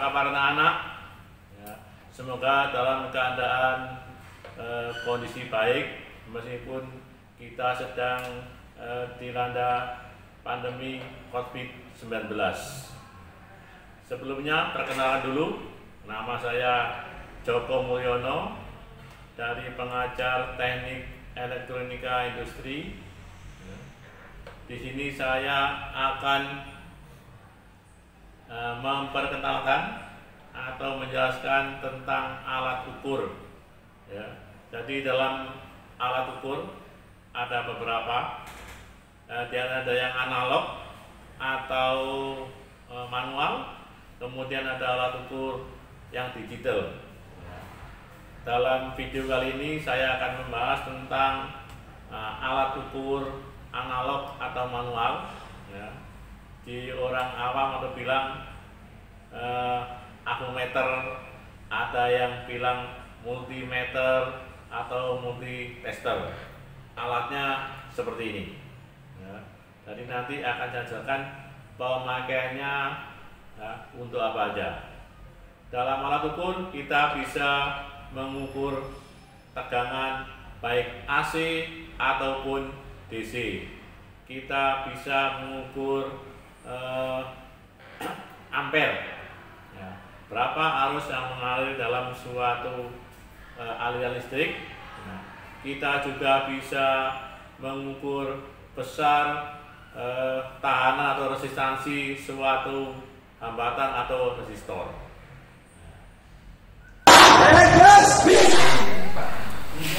kabar anak-anak? Ya, semoga dalam keadaan kondisi baik meskipun kita sedang dilanda pandemi COVID-19. Sebelumnya perkenalan dulu, nama saya Joko Mulyono dari pengajar Teknik Elektronika Industri. Di sini saya akan memperkenalkan atau menjelaskan tentang alat ukur. Ya, jadi dalam alat ukur ada beberapa, ada yang analog atau manual, kemudian ada alat ukur yang digital. Dalam video kali ini saya akan membahas tentang alat ukur analog atau manual. Ya. Di orang awam atau bilang avometer, ada yang bilang multimeter atau multitester. Alatnya seperti ini. Ya. Jadi nanti akan saya jelaskan pemakaiannya untuk apa aja. Dalam alat ukur kita bisa mengukur tegangan baik AC ataupun DC. Kita bisa mengukur ampere, ya, berapa arus yang mengalir dalam suatu aliran listrik. Nah, kita juga bisa mengukur besar tahanan atau resistansi suatu hambatan atau resistor.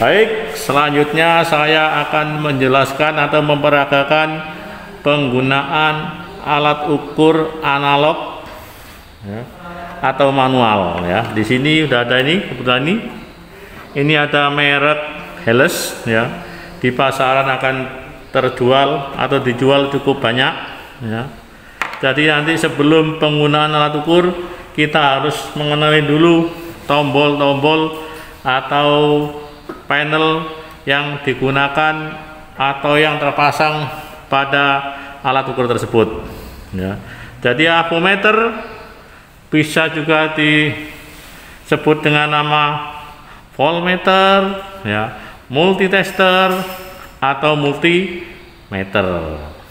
Baik, selanjutnya saya akan menjelaskan atau memperagakan penggunaan alat ukur analog, ya, atau manual. Ya, di sini udah ada ini, kebetulan ini ada merek Helles. Ya, di pasaran akan terjual atau dijual cukup banyak. Ya, jadi nanti sebelum penggunaan alat ukur kita harus mengenali dulu tombol-tombol atau panel yang digunakan atau yang terpasang pada alat ukur tersebut. Ya. Jadi avometer bisa juga disebut dengan nama voltmeter, ya, multitester atau multimeter.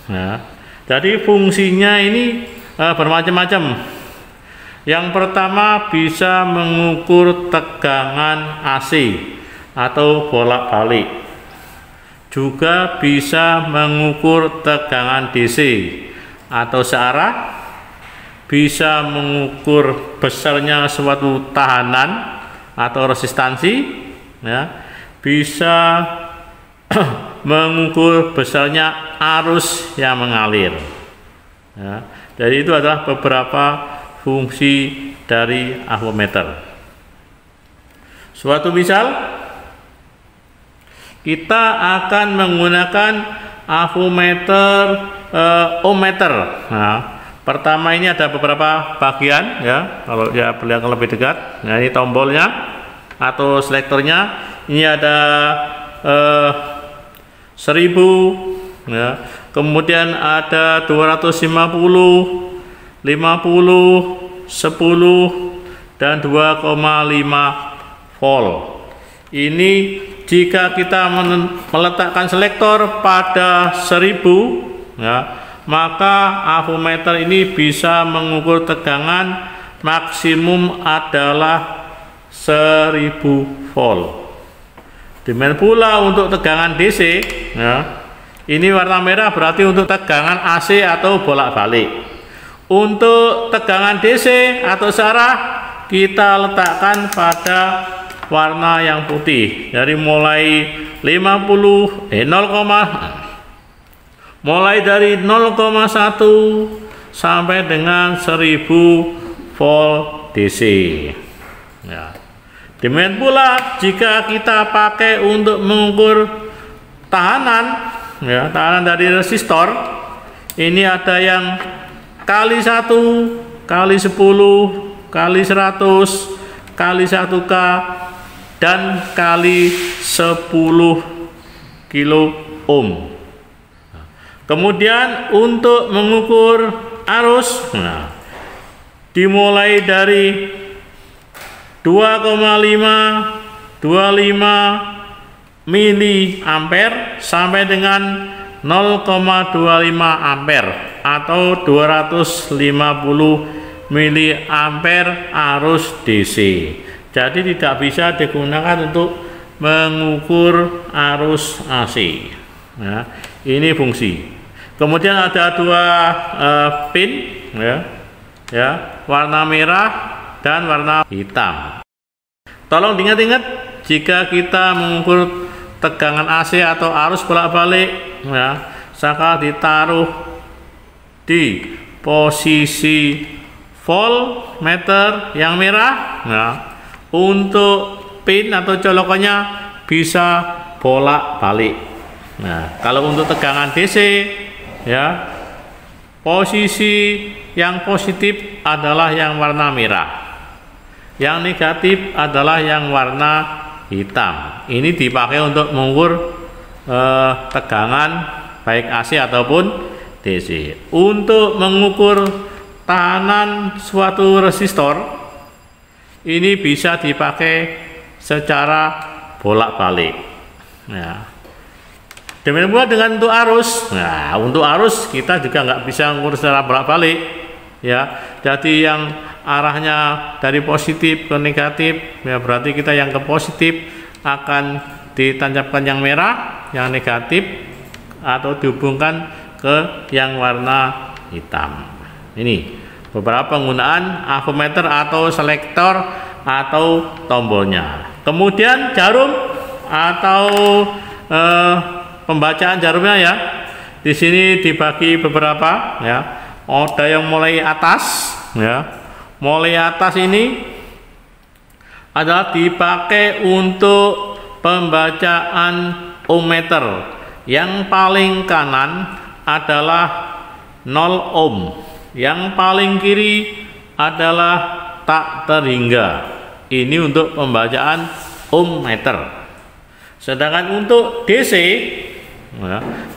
Ya. Jadi fungsinya ini bermacam-macam. Yang pertama bisa mengukur tegangan AC atau bolak-balik. Juga bisa mengukur tegangan DC atau searah, bisa mengukur besarnya suatu tahanan atau resistansi, ya, bisa mengukur besarnya arus yang mengalir. Ya, jadi itu adalah beberapa fungsi dari avometer. Suatu misal, kita akan menggunakan avometer ohmmeter. Nah, pertama ini ada beberapa bagian, ya. Kalau ya perlihatkan lebih dekat, nah ini tombolnya atau selektornya. Ini ada 1000, ya. Kemudian ada 250, 50, 10 dan 2,5 volt. Ini jika kita meletakkan selektor pada 1000, ya, maka avometer ini bisa mengukur tegangan maksimum adalah 1000 volt. Demikian pula untuk tegangan DC, ya, ini warna merah berarti untuk tegangan AC atau bolak-balik. Untuk tegangan DC atau searah kita letakkan pada warna yang putih. Dari mulai 0, dari 0,1 sampai dengan 1000 volt DC. Ya. Demikian pula jika kita pakai untuk mengukur tahanan, ya, tahanan dari resistor, ini ada yang kali 1, kali 10, kali 100, kali 1K dan kali 10 kilo ohm. Kemudian untuk mengukur arus, nah, dimulai dari 2,525 miliampere sampai dengan 0,25 ampere atau 250 miliampere arus DC. Jadi tidak bisa digunakan untuk mengukur arus AC. Ya, ini fungsi. Kemudian ada dua pin, warna merah dan warna hitam. Tolong diingat-ingat jika kita mengukur tegangan AC atau arus bolak-balik, maka ditaruh di posisi voltmeter yang merah. Untuk pin atau colokannya bisa bolak-balik. Nah, kalau untuk tegangan DC, posisi yang positif adalah yang warna merah, yang negatif adalah yang warna hitam. Ini dipakai untuk mengukur tegangan baik AC ataupun DC. Untuk mengukur tahanan suatu resistor, ini bisa dipakai secara bolak-balik. Demikian pula dengan untuk arus. Nah, untuk arus kita juga nggak bisa mengukur secara bolak-balik, Jadi yang arahnya dari positif ke negatif, berarti kita yang ke positif akan ditancapkan yang merah, yang negatif atau dihubungkan ke yang warna hitam. Ini beberapa penggunaan avometer atau selektor atau tombolnya. Kemudian jarum atau pembacaan jarumnya, di sini dibagi beberapa, Ada yang mulai atas, mulai atas ini adalah dipakai untuk pembacaan ohmmeter. Yang paling kanan adalah 0 ohm. Yang paling kiri adalah tak terhingga. Ini untuk pembacaan ohmmeter. Sedangkan untuk DC,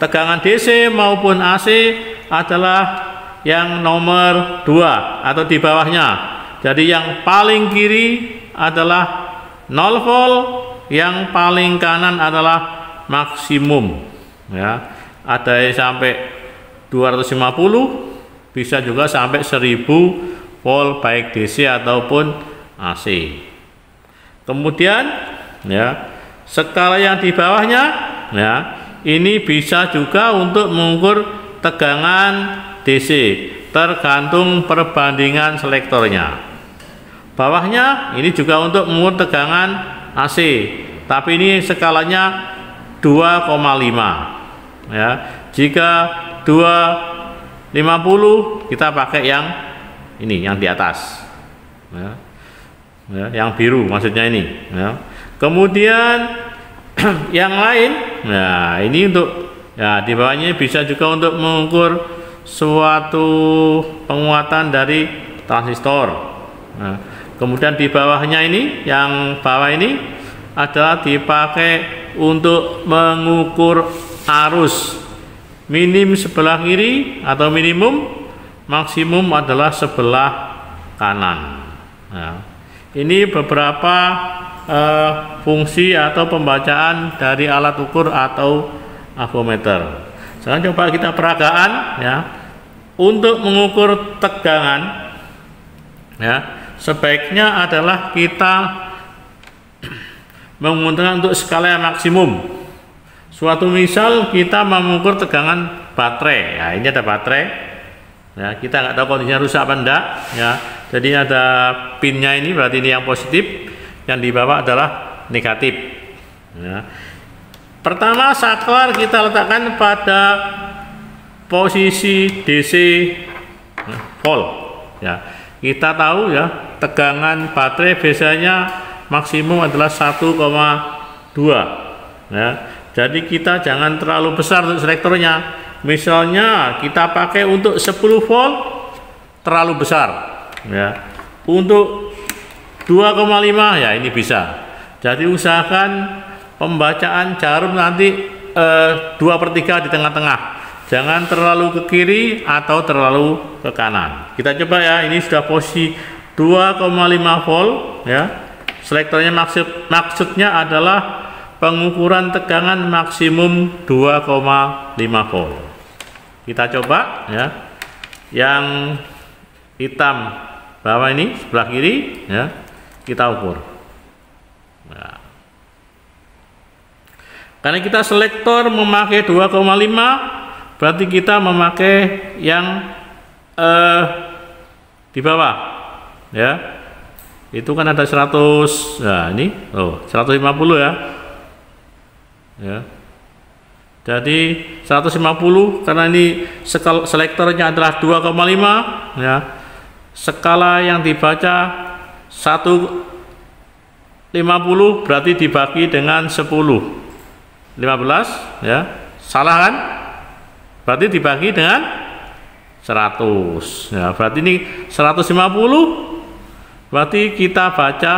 tegangan DC maupun AC adalah yang nomor 2 atau di bawahnya. Jadi yang paling kiri adalah 0 volt, yang paling kanan adalah maksimum. Ada yang sampai 250, bisa juga sampai 1000 volt baik DC ataupun AC. Kemudian skala yang di bawahnya, ini bisa juga untuk mengukur tegangan DC, tergantung perbandingan selektornya. Bawahnya ini juga untuk mengukur tegangan AC, tapi ini skalanya 2,5. Jika 250 kita pakai yang ini, yang di atas, yang biru maksudnya ini. Kemudian yang lain, ini untuk di bawahnya bisa juga untuk mengukur suatu penguatan dari transistor. Kemudian di bawahnya ini, yang bawah ini adalah dipakai untuk mengukur arus. Minim sebelah kiri atau minimum, maksimum adalah sebelah kanan. Ini beberapa fungsi atau pembacaan dari alat ukur atau avometer. Sekarang coba kita peragaan, untuk mengukur tegangan, sebaiknya adalah kita menggunakan untuk skala yang maksimum. Suatu misal kita mengukur tegangan baterai, ini ada baterai, kita nggak tahu kondisinya rusak apa enggak, jadi ada pinnya ini, berarti ini yang positif, yang di bawah adalah negatif. Pertama, saklar kita letakkan pada posisi DC volt. Kita tahu tegangan baterai biasanya maksimum adalah 1,2. Jadi kita jangan terlalu besar untuk selektornya. Misalnya kita pakai untuk 10 volt terlalu besar, Untuk 2,5 ini bisa. Jadi usahakan pembacaan jarum nanti 2/3 di tengah-tengah. jangan terlalu ke kiri atau terlalu ke kanan. Kita coba ya, ini sudah posisi 2,5 volt ya. Selektornya maksudnya adalah pengukuran tegangan maksimum 2,5 volt. Kita coba ya, yang hitam bawah ini sebelah kiri ya, kita ukur. Nah, karena kita selektor memakai 2,5, berarti kita memakai yang di bawah ya. Itu kan ada 100. Nah, ini 150 ya. Ya. Jadi 150 karena ini selektornya adalah 2,5 ya. Skala yang dibaca 150 berarti dibagi dengan 10. 15 ya. Salah kan? Berarti dibagi dengan 100. Ya, berarti ini 150. Berarti kita baca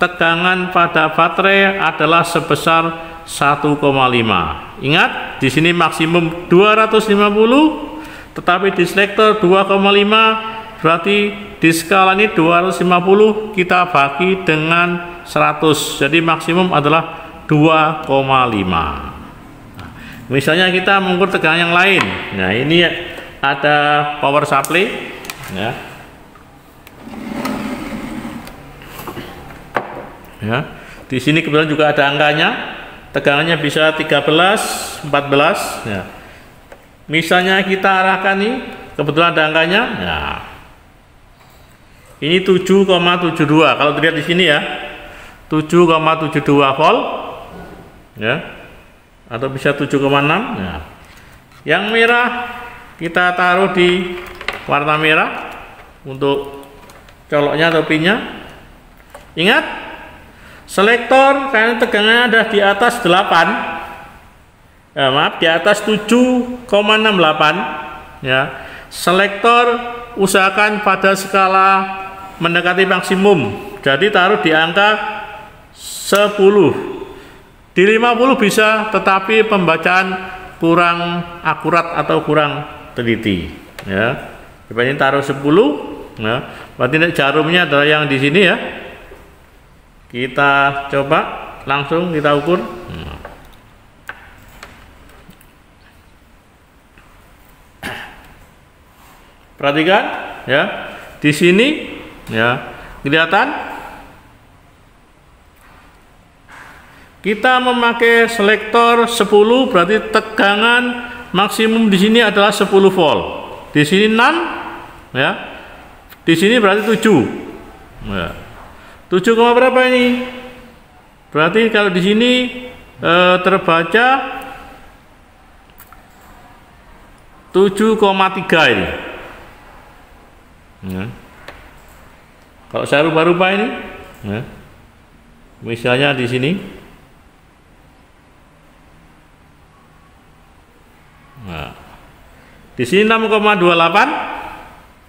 tegangan pada baterai adalah sebesar 1,5. Ingat, di sini maksimum 250, tetapi di selektor 2,5, berarti di skala ini 250 kita bagi dengan 100. Jadi maksimum adalah 2,5. Misalnya kita mengukur tegangan yang lain. Nah, ini ada power supply ya. Ya, di sini kebetulan juga ada angkanya, tegangannya bisa 13, 14 ya. Misalnya kita arahkan nih, kebetulan ada angkanya ya. Ini 7,72 kalau dilihat di sini ya, 7,72 volt ya, atau bisa 7,6 ya. Yang merah kita taruh di warna merah untuk coloknya atau pinnya. Ingat, selektor karena tegangannya ada di atas 8, di atas 7,68 ya. Selektor usahakan pada skala mendekati maksimum, jadi taruh di angka 10. Di 50 bisa, tetapi pembacaan kurang akurat atau kurang teliti ya. Coba ini taruh 10 ya. Berarti jarumnya adalah yang di sini ya. Kita coba langsung kita ukur. Perhatikan ya, di sini ya, kelihatan kita memakai selektor 10, berarti tegangan maksimum di sini adalah 10 volt. Di sini 6 ya. Di sini berarti 7. Ya. 7, berapa ini? Berarti kalau di sini terbaca 7,3 ini. Ya. Kalau saya rubah-rubah ini, ya. Misalnya di sini, nah, di sini 6,28.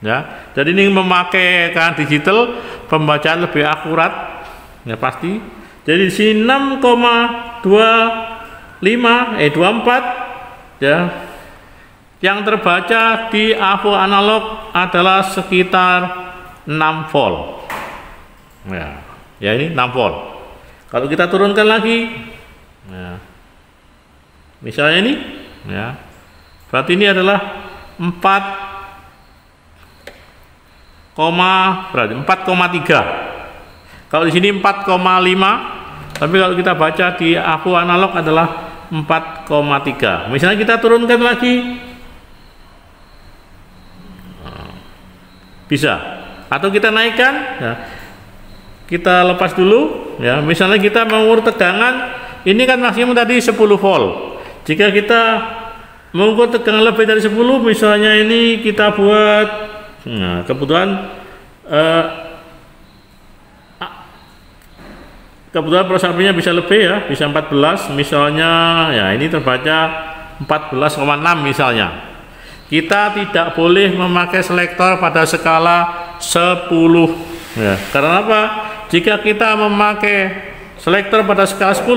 Ya, jadi ini memakai kan digital, pembacaan lebih akurat ya pasti. Jadi di sini 6,24 ya. Yang terbaca di AVO analog adalah sekitar 6 volt. Ya, ya ini 6 volt. Kalau kita turunkan lagi, ya, misalnya ini, ya, berarti ini adalah 4,3. Kalau di sini 4,5, tapi kalau kita baca di AVO analog adalah 4,3. Misalnya kita turunkan lagi, bisa, atau kita naikkan ya. Kita lepas dulu ya. Misalnya kita mengukur tegangan, ini kan maksimum tadi 10 volt. Jika kita mengukur tegangan lebih dari 10, misalnya ini kita buat, nah, kebetulan prosesnya bisa lebih ya, bisa 14 misalnya ya. Ini terbaca 14,6 misalnya. Kita tidak boleh memakai selektor pada skala 10 ya. Karena apa? Jika kita memakai selektor pada skala 10,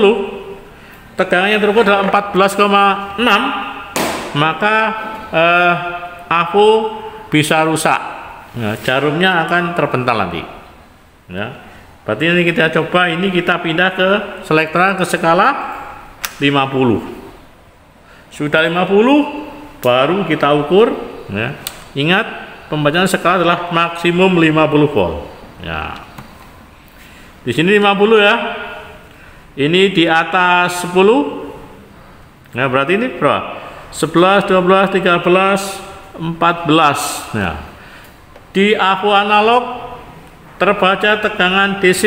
tegangan yang terukur adalah 14,6, maka AVO bisa rusak. Nah, jarumnya akan terpental nanti. Ya. Berarti ini kita coba, ini kita pindah ke selektoran ke skala 50. Sudah 50 baru kita ukur. Ya. Ingat, pembacaan skala adalah maksimum 50 volt. Ya. Di sini 50 ya. Ini di atas 10. Nah, berarti ini berapa? 11, 12, 13, 14. Nah, di AVO analog terbaca tegangan DC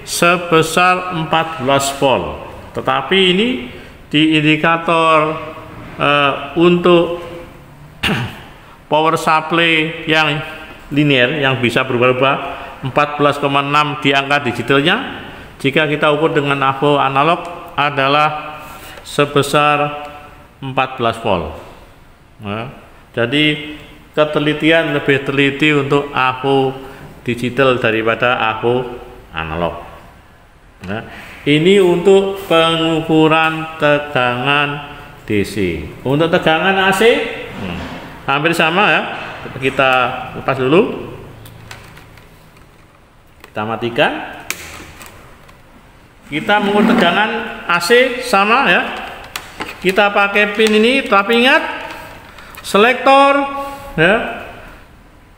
sebesar 14 volt. Tetapi ini di indikator untuk power supply yang linear yang bisa berubah-ubah 14,6 di angka digitalnya, jika kita ukur dengan AVO analog adalah sebesar 14 volt. Nah, jadi ketelitian lebih teliti untuk AVO digital daripada AVO analog. Nah, ini untuk pengukuran tegangan DC. Untuk tegangan AC hampir sama ya. Kita lepas dulu. Kita matikan. Kita mengukur tegangan AC sama ya. Kita pakai pin ini, tapi ingat selektor ya,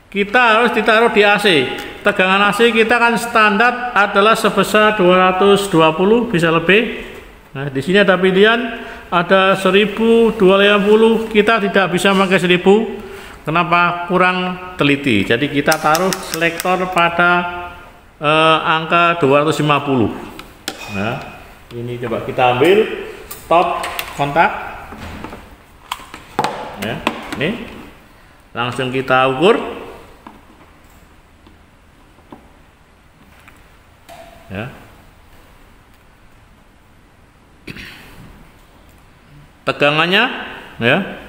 kita harus ditaruh di AC. Tegangan AC kita kan standar adalah sebesar 220, bisa lebih. Nah, di sini ada pilihan, ada 1000, 250. Kita tidak bisa pakai 10. Kenapa? Kurang teliti. Jadi kita taruh selektor pada angka 250. Nah, ini coba kita ambil top kontak. Ya, ini langsung kita ukur. Ya. Tegangannya ya.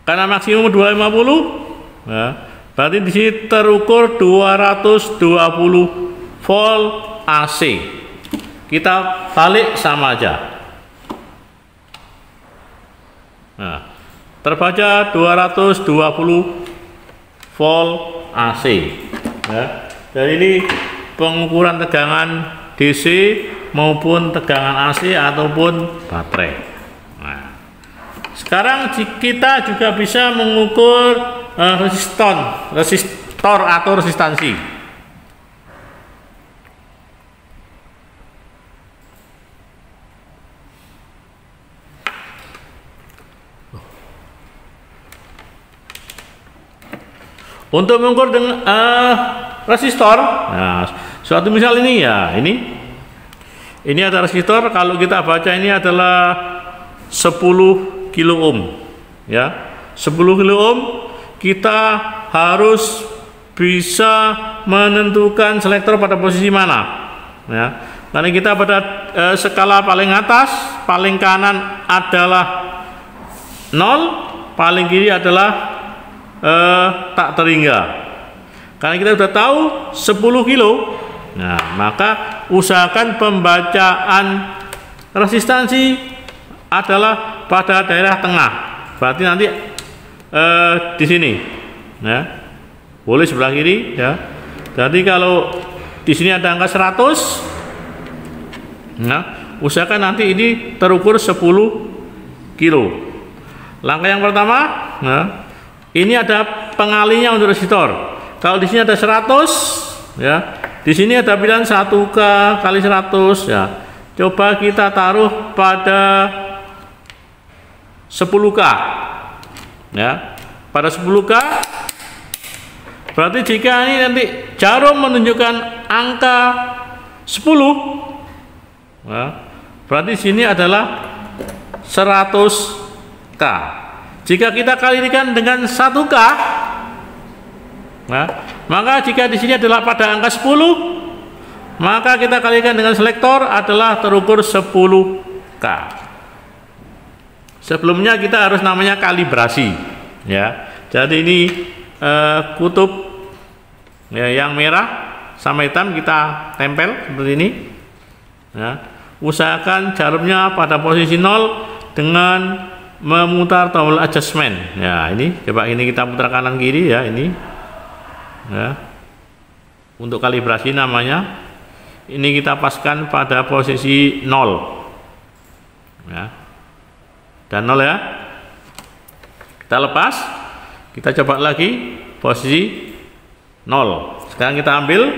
Karena maksimum 250 ya. Berarti di sini terukur 220 volt AC. Kita balik sama aja. Nah, terbaca 220 volt AC ya. Jadi ini pengukuran tegangan DC maupun tegangan AC ataupun baterai. Nah, sekarang kita juga bisa mengukur resistor atau resistansi. Untuk mengukur dengan resistor, nah, suatu misal ini ya, ini ada resistor. Kalau kita baca ini adalah 10 kilo ohm, ya, 10 kilo ohm. Kita harus bisa menentukan selektor pada posisi mana, ya. Karena kita pada skala paling atas, paling kanan adalah 0, paling kiri adalah tak terhingga. Karena kita sudah tahu 10 kilo, nah maka usahakan pembacaan resistansi adalah pada daerah tengah. Berarti nanti di sini, ya, boleh sebelah kiri, ya. Jadi kalau di sini ada angka 100, nah usahakan nanti ini terukur 10 kilo. Langkah yang pertama, nah, ini ada pengalinya untuk resistor. Kalau di sini ada 100, ya, di sini ada pilihan 1K kali 100, ya. Coba kita taruh pada 10K, ya. Pada 10K, berarti jika ini nanti jarum menunjukkan angka 10, ya, berarti di sini adalah 100K. Jika kita kalikan dengan 1K, nah, maka jika di sini adalah pada angka 10, maka kita kalikan dengan selektor adalah terukur 10K. Sebelumnya kita harus namanya kalibrasi, ya. Jadi ini kutub, ya, yang merah sama hitam kita tempel seperti ini, ya. Usahakan jarumnya pada posisi 0 dengan memutar tombol adjustment. Ya, ini coba ini kita putar kanan kiri ya, ini. Ya. Untuk kalibrasi namanya. Ini kita paskan pada posisi 0. Ya. Dan 0 ya. Kita lepas. Kita coba lagi posisi 0. Sekarang kita ambil,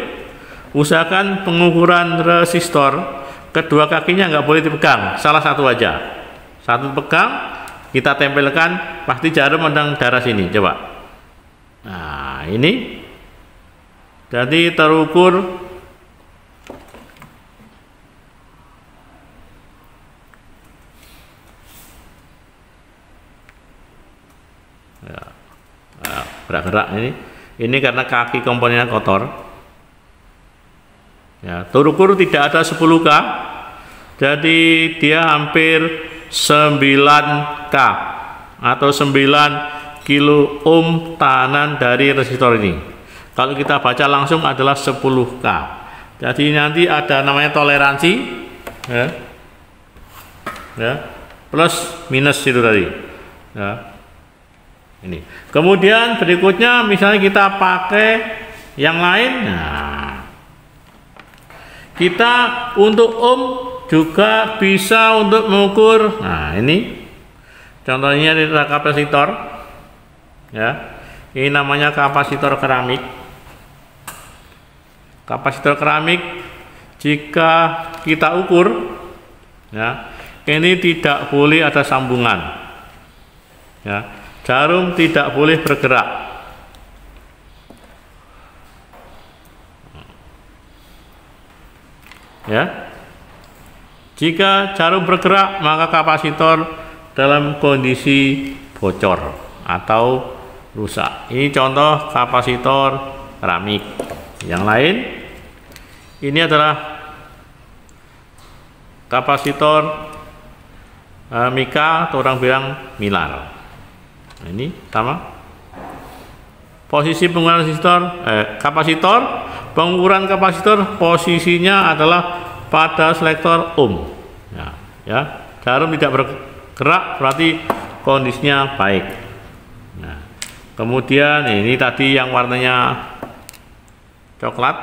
usahakan pengukuran resistor kedua kakinya nggak boleh dipegang, salah satu aja. Satu pegang, kita tempelkan, pasti jarum mendang darah sini. Coba. Nah, ini jadi terukur ya. Nah, gerak-gerak ini karena kaki komponennya kotor. Ya, terukur tidak ada 10K, jadi dia hampir 9K atau 9 kilo ohm tahanan dari resistor ini. Kalau kita baca langsung adalah 10K. Jadi nanti ada namanya toleransi, ya, ya, plus minus itu tadi. Ya. Ini. Kemudian berikutnya misalnya kita pakai yang lain. Nah, kita untuk ohm juga bisa untuk mengukur. Nah, ini contohnya di kapasitor. Ya. Ini namanya kapasitor keramik. Kapasitor keramik jika kita ukur, ya, ini tidak boleh ada sambungan. Ya. Jarum tidak boleh bergerak. Ya. Jika jarum bergerak, maka kapasitor dalam kondisi bocor atau rusak. Ini contoh kapasitor keramik. Yang lain, ini adalah kapasitor mika atau orang bilang milar. Nah, ini sama. Posisi pengukuran kapasitor, pengukuran kapasitor posisinya adalah pada selektor ohm. Ya, ya. Jarum tidak bergerak berarti kondisinya baik. Nah, kemudian ini tadi yang warnanya coklat,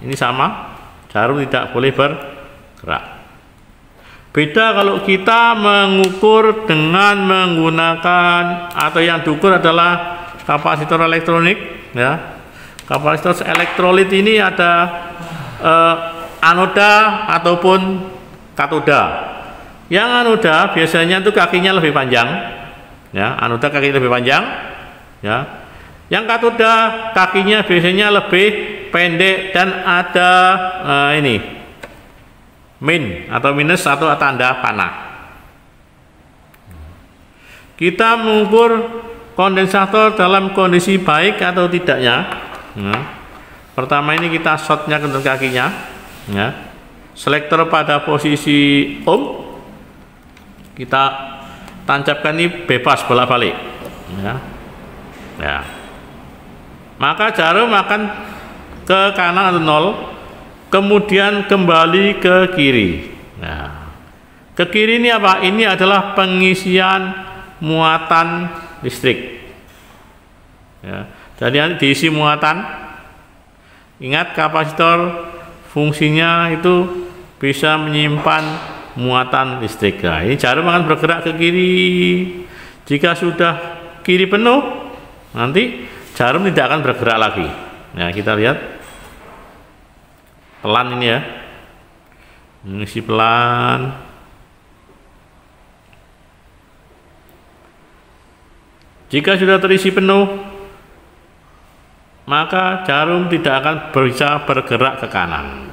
ini sama. Jarum tidak boleh bergerak. Beda kalau kita mengukur dengan menggunakan atau yang diukur adalah kapasitor elektronik, ya. Kapasitor elektrolit ini ada anoda ataupun katoda. Yang anoda biasanya itu kakinya lebih panjang, ya. Anoda kakinya lebih panjang, ya. Yang katoda kakinya biasanya lebih pendek dan ada ini min atau minus atau tanda panah. Kita mengukur kondensator dalam kondisi baik atau tidaknya. Nah, pertama ini kita shotnya ke kakinya, ya. Selektor pada posisi ohm, kita tancapkan ini bebas bolak-balik, ya. Ya. Maka jarum akan ke kanan atau 0. Kemudian kembali ke kiri. Nah, ke kiri ini apa? Ini adalah pengisian muatan listrik. Ya, jadi diisi muatan. Ingat kapasitor fungsinya itu bisa menyimpan muatan listrik. Nah, ini jarum akan bergerak ke kiri. Jika sudah kiri penuh, nanti jarum tidak akan bergerak lagi. Nah, kita lihat. Pelan ini ya, mengisi pelan. Jika sudah terisi penuh, maka jarum tidak akan bisa bergerak ke kanan.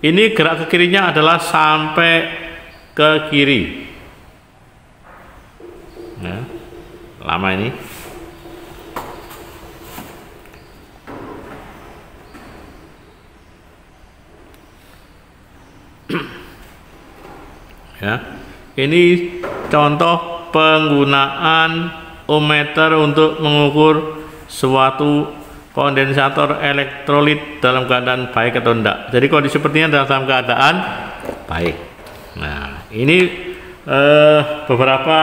Ini gerak ke kirinya adalah sampai ke kiri. Ya, lama ini. Ya, ini contoh penggunaan ohmmeter untuk mengukur suatu kondensator elektrolit dalam keadaan baik atau tidak. Jadi kondisi sepertinya dalam keadaan baik. Nah, ini beberapa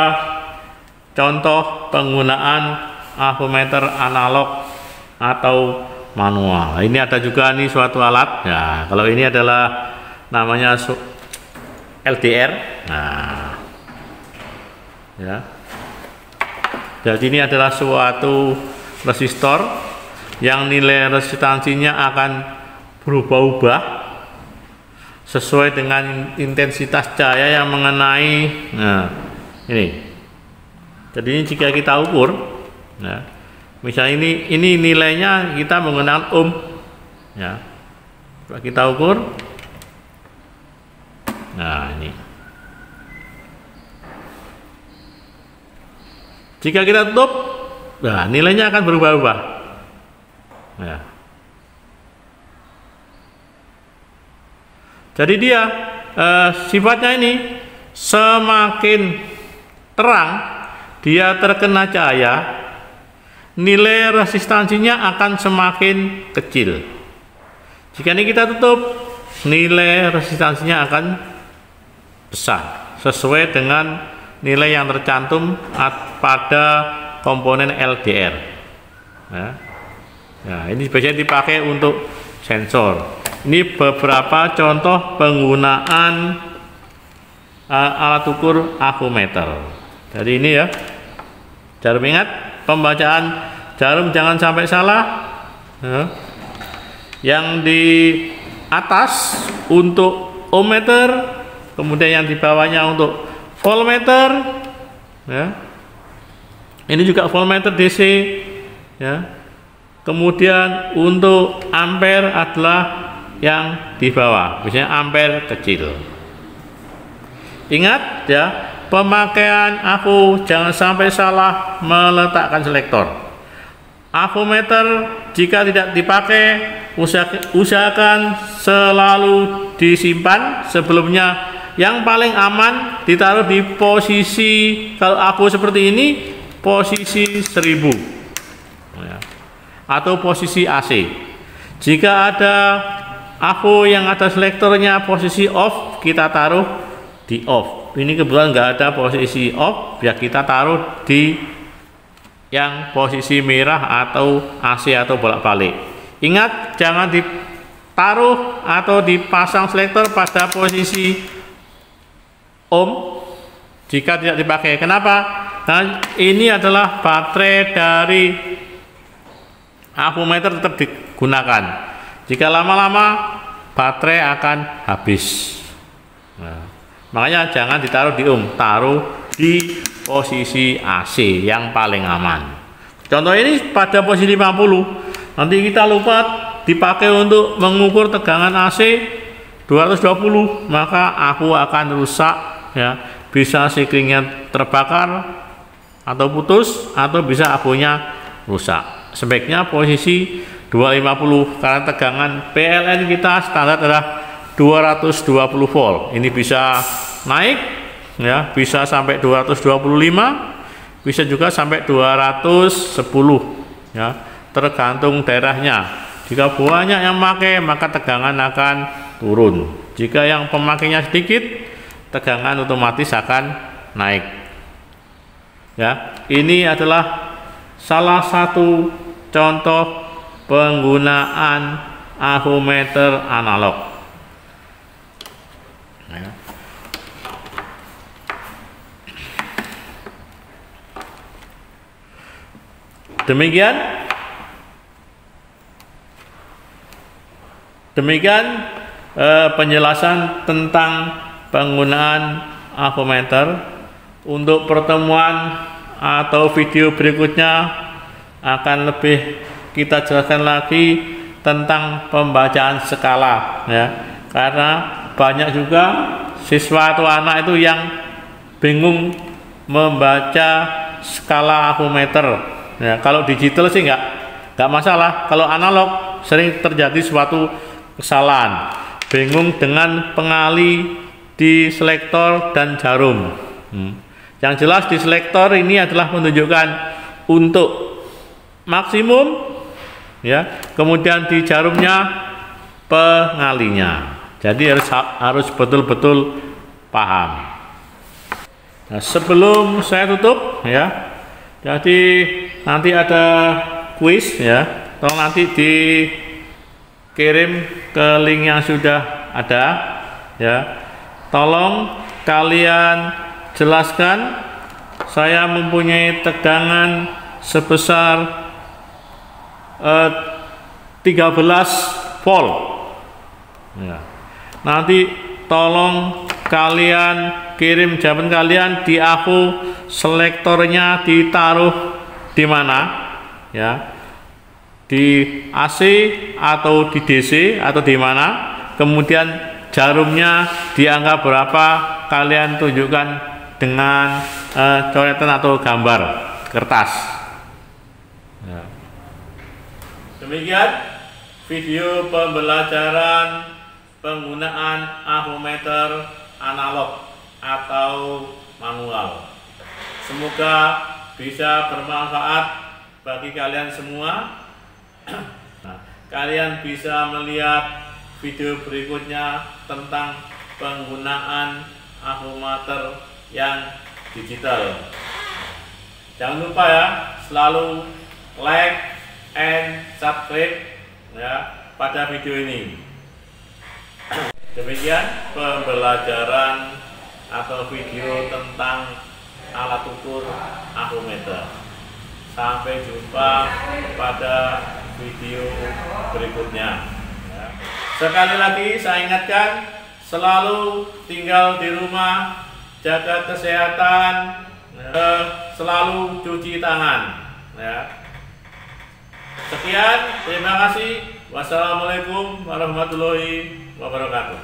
contoh penggunaan avometer analog atau manual. Ini ada juga nih suatu alat. Ya, kalau ini adalah namanya LDR. Nah, ya. Jadi ini adalah suatu resistor yang nilai resistansinya akan berubah-ubah sesuai dengan intensitas cahaya yang mengenai. Nah, ini. Jadi ini jika kita ukur, nah, misalnya ini nilainya kita menggunakan ohm, ya. Coba kita ukur. Nah, ini. Jika kita tutup, nah, nilainya akan berubah-ubah. Ya. Jadi dia sifatnya ini semakin terang dia terkena cahaya, nilai resistansinya akan semakin kecil. Jika ini kita tutup, nilai resistansinya akan besar sesuai dengan nilai yang tercantum pada komponen LDR. Nah, ini biasanya dipakai untuk sensor. Ini beberapa contoh penggunaan alat ukur avometer. Jadi ini ya, jarum, ingat pembacaan jarum jangan sampai salah. Yang di atas untuk ohmmeter, kemudian yang di bawahnya untuk voltmeter. Ya. Ini juga voltmeter DC. Ya. Kemudian untuk ampere adalah yang di bawah, biasanya ampere kecil. Ingat ya, pemakaian avo jangan sampai salah meletakkan selektor. Avometer jika tidak dipakai, usahakan selalu disimpan. Sebelumnya yang paling aman ditaruh di posisi, kalau avo seperti ini, posisi 1000 ya, atau posisi AC. Jika ada avo yang ada selektornya posisi off, kita taruh di off. Ini kebetulan nggak ada posisi off, ya kita taruh di yang posisi merah atau AC atau bolak-balik. Ingat, jangan ditaruh atau dipasang selektor pada posisi ohm jika tidak dipakai. Kenapa? Nah, ini adalah baterai dari avometer tetap digunakan. Jika lama-lama baterai akan habis. Nah, makanya jangan ditaruh di ohm, taruh di posisi AC yang paling aman. Contoh ini pada posisi 50. Nanti kita lupa dipakai untuk mengukur tegangan AC 220, maka avo akan rusak ya. Bisa siklingnya terbakar atau putus, atau bisa avonya rusak. Sebaiknya posisi 250 karena tegangan PLN kita standar adalah 220 volt. Ini bisa naik ya, bisa sampai 225, bisa juga sampai 210 ya, tergantung daerahnya. Jika banyak yang pakai, maka tegangan akan turun. Jika yang pemakainya sedikit, tegangan otomatis akan naik. Ya, ini adalah salah satu contoh penggunaan avometer analog. Ya. Demikian penjelasan tentang penggunaan avometer. Untuk pertemuan atau video berikutnya akan lebih kita jelaskan lagi tentang pembacaan skala ya, karena banyak juga siswa atau anak itu yang bingung membaca skala avometer ya. Kalau digital sih nggak masalah, kalau analog sering terjadi suatu kesalahan, bingung dengan pengali di selektor dan jarum. Yang jelas di selektor ini adalah menunjukkan untuk maksimum ya, kemudian di jarumnya pengalinya. Jadi harus betul-betul paham. Nah, sebelum saya tutup, ya. Jadi nanti ada kuis ya. Tolong nanti dikirim ke link yang sudah ada ya. Tolong kalian jelaskan, saya mempunyai tegangan sebesar 13 volt ya. Nanti tolong kalian kirim jawaban kalian di aku, selektornya ditaruh di mana ya, di AC atau di DC atau di mana, kemudian jarumnya di angka berapa kalian tunjukkan dengan coretan atau gambar kertas ya. Demikian video pembelajaran penggunaan ahometer analog atau manual. Semoga bisa bermanfaat bagi kalian semua. Nah, kalian bisa melihat video berikutnya tentang penggunaan ahometer yang digital. Jangan lupa ya, selalu like and subscribe ya pada video ini. Demikian pembelajaran atau video tentang alat ukur ahometer. Sampai jumpa pada video berikutnya ya. Sekali lagi saya ingatkan, selalu tinggal di rumah, jaga kesehatan, selalu cuci tangan ya. Sekian, terima kasih. Wassalamualaikum warahmatullahi wabarakatuh.